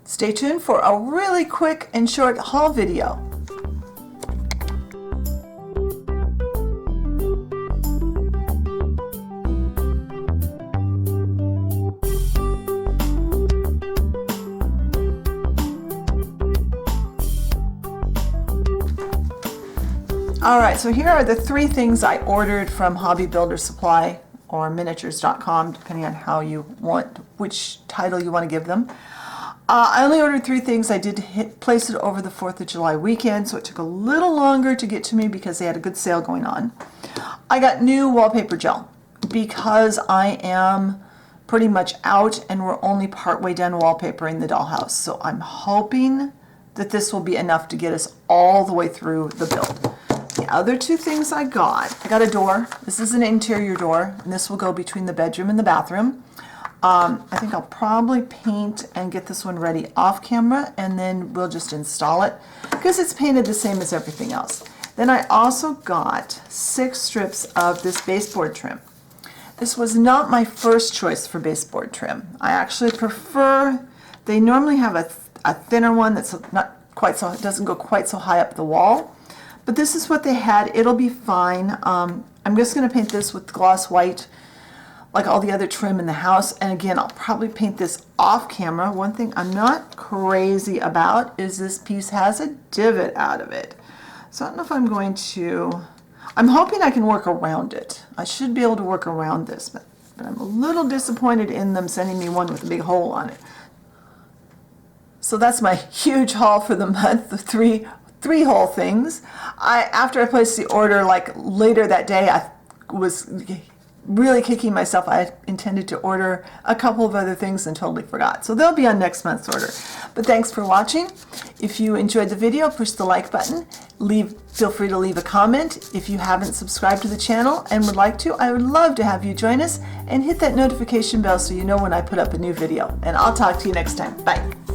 Stay tuned for a really quick and short haul video. Alright, so here are the 3 things I ordered from Hobby Builder Supply or miniatures.com, depending on how you want, which title you want to give them. I only ordered 3 things. I did place it over the 4th of July weekend, so it took a little longer to get to me because they had a good sale going on. I got new wallpaper gel because I am pretty much out and we're only partway done wallpapering the dollhouse. So I'm hoping that this will be enough to get us all the way through the build. The other 2 things I got a door. This is an interior door, and this will go between the bedroom and the bathroom. I think I'll probably paint and get this one ready off camera, and then we'll just install it because it's painted the same as everything else. Then I also got 6 strips of this baseboard trim. This was not my first choice for baseboard trim. I actually prefer, they normally have a thinner one that's not quite so, it doesn't go quite so high up the wall. But this is what they had. It'll be fine. I'm just going to paint this with gloss white like all the other trim in the house. And again, I'll probably paint this off camera. One thing I'm not crazy about is this piece has a divot out of it. So I don't know if I'm going to... I'm hoping I can work around it. I should be able to work around this, but I'm a little disappointed in them sending me one with a big hole on it. So that's my huge haul for the month, the three whole things. After I placed the order, like later that day, I was really kicking myself. I intended to order a couple of other things and totally forgot. So they'll be on next month's order. But thanks for watching. If you enjoyed the video, push the like button. Feel free to leave a comment. If you haven't subscribed to the channel and would like to, I would love to have you join us and hit that notification bell so you know when I put up a new video. And I'll talk to you next time. Bye.